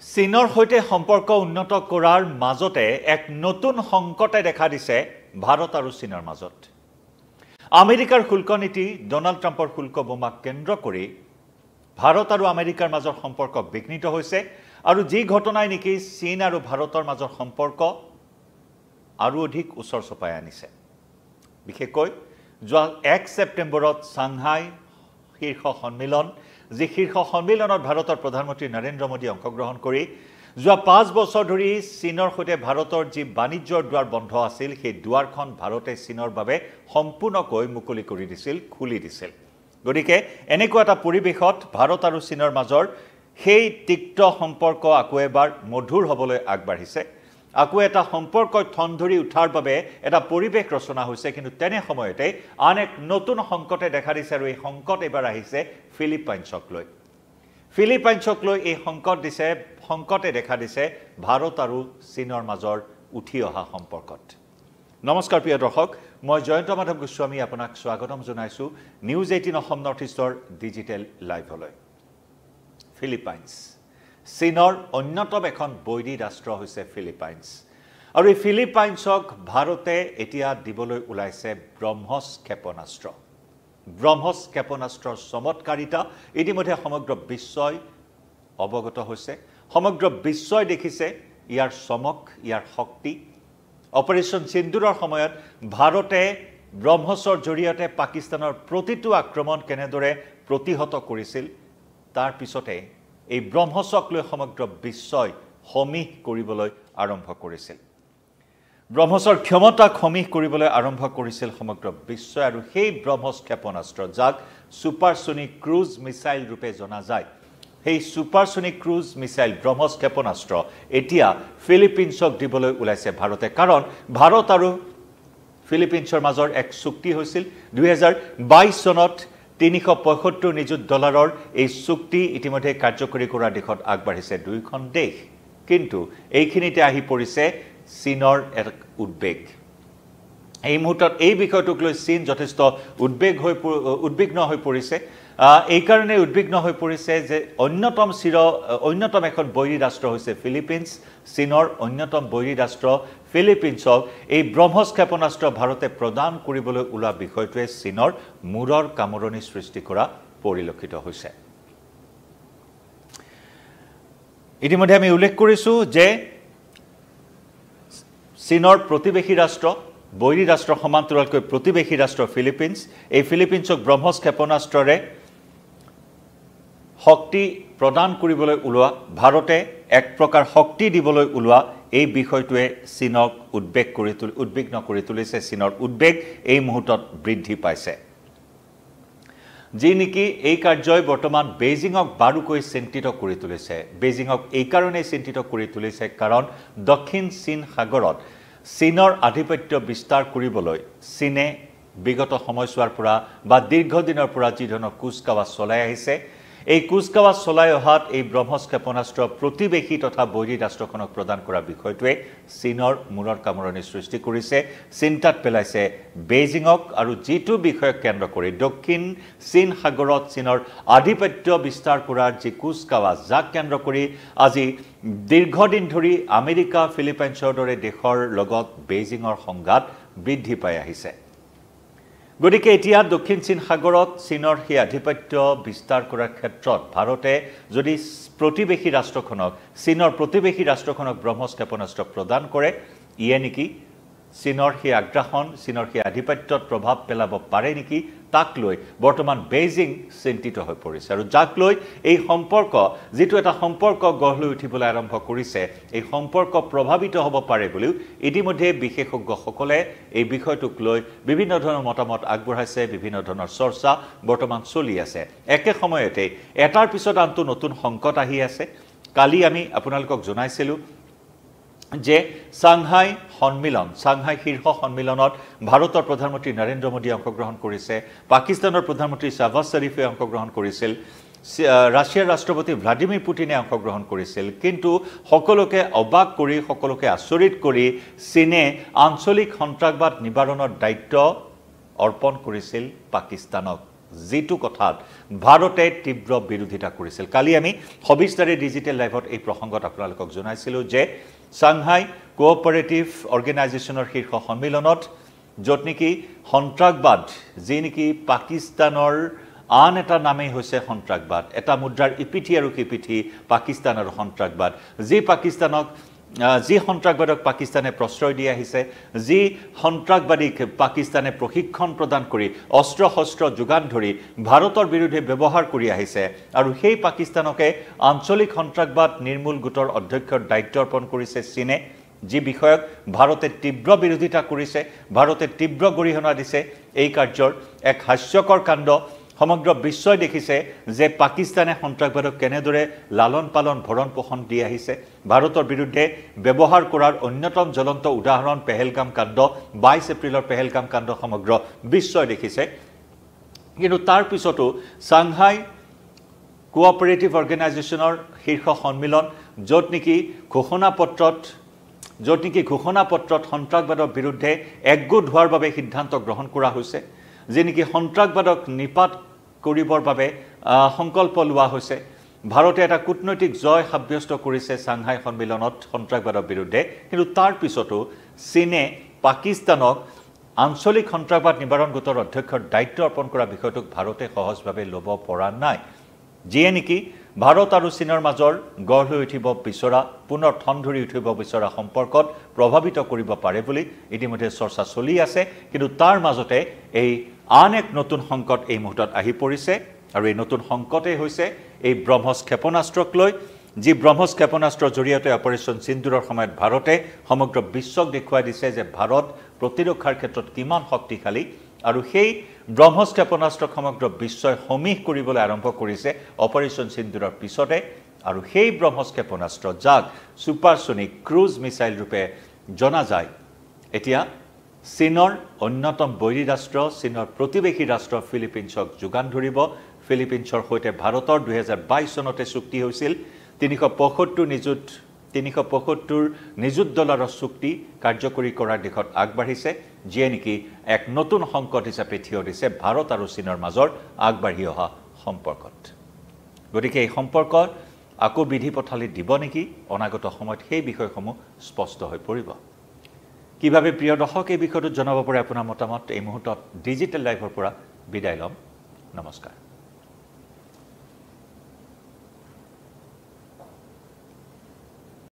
চীনৰ সৈতে সম্পৰ্ক উন্নত কৰাৰ মাজতে এক নতুন সংকটে দেখা দিছে ভাৰত আৰু চীনৰ মাজত। আমেৰিকাৰ শুল্ক নীতি ডোনাল্ড ট্ৰাম্পৰ শুল্ক বোমাক কেন্দ্ৰ কৰি ভাৰত আৰু আমেৰিকাৰ মাজৰ সম্পৰ্ক বিঘ্নিত হৈছে আৰু যি ঘটনাই নেকি চীন আৰু ভাৰতৰ মাজৰ সম্পৰ্ক আৰু অধিক ওচৰ চপাই আনিছে। বিশেষকৈ যোৱা 1 ছেপ্টেম্বৰত সাংহাই শীৰ্ষ সন্মিলন যি শীৰ্ষ সন্মিলনত ভাৰতৰ প্ৰধানমন্ত্ৰী নৰেন্দ্ৰ মোদী অংশগ্ৰহণ কৰি যোৱা 5 বছৰ ধৰি চীনৰ সৈতে ভাৰতৰ যি বাণিজ্যৰ দুৱাৰ বন্ধ আছিল সেই দুৱাৰখন ভাৰতে চীনৰ বাবে সম্পূৰ্ণকৈ মুকলি কৰি দিছিল, খুলি দিছিল। গতিকে এনেকুৱা এটা পৰিৱেশত ভাৰত আৰু চীনৰ মাজৰ সেই তিক্ত সম্পৰ্ক আকৌ এবাৰ মধুৰ হ'বলৈ আগবাঢ়িছে। আকৌ এটা সম্পৰ্ক ঠন ধৰি উঠাৰ বাবে এটা পৰিৱেশ ৰচনা হৈছে, কিন্তু তেনে সময়তে আন এক নতুন সংকটে দেখা দিছে আৰু এই সংকট এবাৰ আহিছে ফিলিপাইনছক লৈ। ফিলিপাইনছক লৈ এই সংকটে দেখা দিছে ভাৰত আৰু চীনৰ মাজৰ উঠি অহা সম্পৰ্কত। নমস্কাৰ প্ৰিয় দৰ্শক, মই জয়ন্ত মাধৱ গোস্বামী আপোনাক স্বাগতম জনাইছোঁ নিউজ 18 অসম নৰ্থ ইষ্টৰ ডিজিটেল লাইভলৈ। ফিলিপাইনছ চীনৰ অন্যতম এখন বৈৰী ৰাষ্ট্ৰ হৈছে ফিলিপাইনছ আৰু এই ফিলিপাইনছক ভাৰতে এতিয়া দিবলৈ ওলাইছে ব্ৰহ্মছ ক্ষেপণাস্ত্ৰ। ব্ৰহ্মছ ক্ষেপণাস্ত্ৰৰ চমৎকাৰিতা ইতিমধ্যে সমগ্ৰ বিশ্বই অৱগত হৈছে। সমগ্ৰ বিশ্বই দেখিছে ইয়াৰ চমক, ইয়াৰ শক্তি। অপাৰেশ্যন সিন্দুৰৰ সময়ত ভাৰতে ব্ৰহ্মছৰ জৰিয়তে পাকিস্তানৰ প্ৰতিটো আক্ৰমণ কেনেদৰে প্ৰতিহত কৰিছিল, তাৰ পিছতে এই ব্ৰহ্মছক লৈ সমগ্ৰ বিশ্বই সমীহ কৰিবলৈ আৰম্ভ কৰিছিল। ব্ৰহ্মছৰ ক্ষমতাক সমীহ কৰিবলৈ আৰম্ভ কৰিছিল সমগ্ৰ বিশ্বই আৰু সেই ব্ৰহ্মছ ক্ষেপণাস্ত্ৰ যাক ছুপাৰছনিক ক্ৰুজ মিছাইল ৰূপে জনা যায়, সেই ছুপাৰছনিক ক্ৰুজ মিছাইল ব্ৰহ্মছ ক্ষেপণাস্ত্ৰ এতিয়া ফিলিপিনছক দিবলৈ ওলাইছে ভাৰতে। কাৰণ ভাৰত আৰু ফিলিপিনছৰ মাজৰ এক চুক্তি হৈছিল 2022 চনত $375 নিযুত এই চুক্তি ইতিমধ্যে কাৰ্যকৰী কৰাৰ দিশত আগবাঢ়িছে দুয়োখন দেশ। কিন্তু এইখিনিতে আহি পৰিছে চীনৰ এক উদ্বেগ। এই মুহূৰ্তত এই বিষয়টোক লৈ চীন যথেষ্ট উদ্বিগ্ন হৈ পৰিছে। এইকাৰণে উদ্বিগ্ন হৈ পৰিছে যে অন্যতম এখন বৈৰী ৰাষ্ট্ৰ হৈছে ফিলিপিনছ। চীনৰ অন্যতম বৈৰী ৰাষ্ট্ৰ ফিলিপিনছক এই ব্ৰহ্মছ ক্ষেপণাস্ত্ৰ ভাৰতে প্ৰদান কৰিবলৈ ওলোৱা বিষয়টোৱে চীনৰ মূৰৰ কামৰণি সৃষ্টি কৰা পৰিলক্ষিত হৈছে। ইতিমধ্যে আমি উল্লেখ কৰিছোঁ যে চীনৰ প্ৰতিবেশী ৰাষ্ট্ৰ, বৈৰী ৰাষ্ট্ৰৰ সমান্তৰালকৈ প্ৰতিবেশী ৰাষ্ট্ৰ ফিলিপিনছ। এই ফিলিপিনছক ব্ৰহ্মছ ক্ষেপণাস্ত্ৰৰে শক্তি প্ৰদান কৰিবলৈ ওলোৱা, ভাৰতে এক প্ৰকাৰ শক্তি দিবলৈ ওলোৱা এই বিষয়টোৱে চীনক উদ্বিগ্ন কৰি তুলিছে। চীনৰ উদ্বেগ এই মুহূৰ্তত বৃদ্ধি পাইছে, যি নেকি এই কাৰ্যই বৰ্তমান বেইজিঙক বাৰুকৈ চিন্তিত কৰি তুলিছে। বেইজিঙক এইকাৰণেই চিন্তিত কৰি তুলিছে কাৰণ দক্ষিণ চীন সাগৰত চীনৰ আধিপত্য বিস্তাৰ কৰিবলৈ চীনে বিগত সময়ছোৱাৰ পৰা বা দীৰ্ঘদিনৰ পৰা যি ধৰণৰ কুচকাৱাজ চলাই আহিছে, এই কুচকাৱাজ চলাই অহাত এই ব্ৰহ্মছ ক্ষেপণাস্ত্ৰ প্ৰতিবেশী তথা বৈৰী ৰাষ্ট্ৰখনক প্ৰদান কৰা বিষয়টোৱে চীনৰ মূৰৰ কামৰণি সৃষ্টি কৰিছে, চিন্তাত পেলাইছে বেইজিঙক। আৰু যিটো বিষয়ক কেন্দ্ৰ কৰি দক্ষিণ চীন সাগৰত চীনৰ আধিপত্য বিস্তাৰ কৰাৰ যি কুচকাৱাজ, যাক কেন্দ্ৰ কৰি আজি দীৰ্ঘদিন ধৰি আমেৰিকা, ফিলিপাইনছৰ দৰে দেশৰ লগত বেইজিঙৰ সংঘাত বৃদ্ধি পাই আহিছে। গতিকে এতিয়া দক্ষিণ চীন সাগৰত চীনৰ সেই আধিপত্য বিস্তাৰ কৰাৰ ক্ষেত্ৰত ভাৰতে যদি চীনৰ প্ৰতিবেশী ৰাষ্ট্ৰখনক ব্ৰহ্মছ ক্ষেপণাস্ত্ৰ প্ৰদান কৰে, ইয়ে নেকি চীনৰ সেই আগ্ৰাসন, চীনৰ সেই আধিপত্যত প্ৰভাৱ পেলাব পাৰে নেকি, তাক লৈ বৰ্তমান বেইজিং চিন্তিত হৈ পৰিছে। আৰু যাক লৈ এই সম্পৰ্ক, যিটো এটা সম্পৰ্ক গঢ় লৈ উঠিবলৈ আৰম্ভ কৰিছে, এই সম্পৰ্ক প্ৰভাৱিত হ'ব পাৰে বুলিও ইতিমধ্যে বিশেষজ্ঞসকলে এই বিষয়টোক লৈ বিভিন্ন ধৰণৰ মতামত আগবঢ়াইছে, বিভিন্ন ধৰণৰ চৰ্চা বৰ্তমান চলি আছে। একে সময়তে এটাৰ পিছত আনটো নতুন সংকট আহি আছে। কালি আমি আপোনালোকক জনাইছিলোঁ যে সাংহাই শীৰ্ষ সন্মিলনত ভাৰতৰ প্ৰধানমন্ত্ৰী নৰেন্দ্ৰ মোদী অংশগ্ৰহণ কৰিছে, পাকিস্তানৰ প্ৰধানমন্ত্ৰী শ্বাহবাজ শ্বৰীফে অংশগ্ৰহণ কৰিছিল, ৰাছিয়াৰ ৰাষ্ট্ৰপতি ভ্লাডিমিৰ পুটিনে অংশগ্ৰহণ কৰিছিল। কিন্তু সকলোকে অবাক কৰি, সকলোকে আচৰিত কৰি চীনে আঞ্চলিক সন্ত্ৰাসবাদ নিবাৰণৰ দায়িত্ব অৰ্পণ কৰিছিল পাকিস্তানক, যিটো কথাত ভাৰতে তীব্ৰ বিৰোধিতা কৰিছিল। কালি আমি সবিস্তাৰে ডিজিটেল লাইভত এই প্ৰসংগত আপোনালোকক জনাইছিলোঁ যে সাংহাই কোঅপাৰেটিভ অৰ্গেনাইজেশ্যনৰ শীৰ্ষ সন্মিলনত য'ত নেকি সন্ত্ৰাসবাদ, যি নেকি পাকিস্তানৰ আন এটা নামেই হৈছে সন্ত্ৰাসবাদ, এটা মুদ্ৰাৰ ইপিঠি আৰু সিপিঠি পাকিস্তান আৰু সন্ত্ৰাসবাদ, যি সন্ত্ৰাসবাদক পাকিস্তানে প্ৰশ্ৰয় দি আহিছে, যি সন্ত্ৰাসবাদীক পাকিস্তানে প্ৰশিক্ষণ প্ৰদান কৰি অস্ত্ৰ শস্ত্ৰ যোগান ধৰি ভাৰতৰ বিৰুদ্ধে ব্যৱহাৰ কৰি আহিছে, আৰু সেই পাকিস্তানকে আঞ্চলিক সন্ত্ৰাসবাদ নিৰ্মূল গোটৰ অধ্যক্ষৰ দায়িত্ব অৰ্পণ কৰিছে চীনে, যি বিষয়ক ভাৰতে তীব্ৰ বিৰোধিতা কৰিছে, ভাৰতে তীব্ৰ গৰিহণা দিছে। এই কাৰ্যৰ এক হাস্যকৰ কাণ্ড সমগ্ৰ বিশ্বই দেখিছে যে পাকিস্তানে সন্ত্ৰাসবাদক কেনেদৰে লালন পালন ভৰণ পোষণ দি আহিছে। ভাৰতৰ বিৰুদ্ধে ব্যৱহাৰ কৰাৰ অন্যতম জ্বলন্ত উদাহৰণ পেহেলগাম কাণ্ড, 22 এপ্ৰিলৰ পেহেলগাম কাণ্ড সমগ্ৰ বিশ্বই দেখিছে। কিন্তু তাৰ পিছতো সাংহাই কোঅপাৰেটিভ অৰ্গেনাইজেশ্যনৰ শীৰ্ষ সন্মিলন, য'ত নেকি ঘোষণাপত্ৰত সন্ত্ৰাসবাদৰ বিৰুদ্ধে একগোট হোৱাৰ বাবে সিদ্ধান্ত গ্ৰহণ কৰা হৈছে, যি নেকি সন্ত্ৰাসবাদক নিপাত কৰিবৰ বাবে সংকল্প লোৱা হৈছে। ভাৰতে এটা কূটনৈতিক জয় সাব্যস্ত কৰিছে সাংহাই সন্মিলনত সন্ত্ৰাসবাদৰ বিৰুদ্ধে, কিন্তু তাৰ পিছতো চীনে পাকিস্তানক আঞ্চলিক সন্ত্ৰাসবাদ নিবাৰণ গোটৰ অধ্যক্ষৰ দায়িত্ব অৰ্পণ কৰা বিষয়টোক ভাৰতে সহজভাৱে ল'ব পৰা নাই, যিয়ে নেকি ভাৰত আৰু চীনৰ মাজৰ গঢ় লৈ উঠিব বিচৰা, পুনৰ ঠন ধৰি উঠিব বিচৰা সম্পৰ্কত প্ৰভাৱিত কৰিব পাৰে বুলি ইতিমধ্যে চৰ্চা চলি আছে। কিন্তু তাৰ মাজতে এই আন এক নতুন সংকট এই মুহূৰ্তত আহি পৰিছে, আৰু এই নতুন সংকটেই হৈছে এই ব্ৰহ্মছ ক্ষেপণাস্ত্ৰক লৈ, যি ব্ৰহ্মছ ক্ষেপণাস্ত্ৰৰ জৰিয়তে অপাৰেশ্যন সিন্দুৰৰ সময়ত ভাৰতে সমগ্ৰ বিশ্বক দেখুৱাই দিছে যে ভাৰত প্ৰতিৰক্ষাৰ ক্ষেত্ৰত কিমান শক্তিশালী, আৰু সেই ব্ৰহ্মছ ক্ষেপণাস্ত্ৰক সমগ্ৰ বিশ্বই সমীহ কৰিবলৈ আৰম্ভ কৰিছে অপাৰেশ্যন সিন্দুৰৰ পিছতে। আৰু সেই ব্ৰহ্মছ ক্ষেপণাস্ত্ৰ, যাক ছুপাৰছনিক ক্ৰুজ মিছাইল ৰূপে জনা যায়, এতিয়া চীনৰ অন্যতম বৈৰী ৰাষ্ট্ৰ, চীনৰ প্ৰতিবেশী ৰাষ্ট্ৰ ফিলিপিনছক যোগান ধৰিব। ফিলিপিনছৰ সৈতে ভাৰতৰ 2022 চনতে চুক্তি হৈছিল। 375 নিযুত ডলাৰৰ চুক্তি কাৰ্যকৰী কৰাৰ দিশত আগবাঢ়িছে, যিয়ে নেকি এক নতুন সংকট হিচাপে থিয় দিছে ভাৰত আৰু চীনৰ মাজৰ আগবাঢ়ি অহা সম্পৰ্কত। গতিকে এই সম্পৰ্ক আকৌ বিধি পথালি দিব নেকি অনাগত সময়ত, সেই বিষয়সমূহ স্পষ্ট হৈ পৰিব। কিভাৱে প্ৰিয় দৰ্শক এই বিষয়টোত জনাব পাৰে আপোনাৰ মতামত। এই মুহূৰ্তত ডিজিটেল লাইভৰ পৰা বিদায় ল'ম। নমস্কাৰ।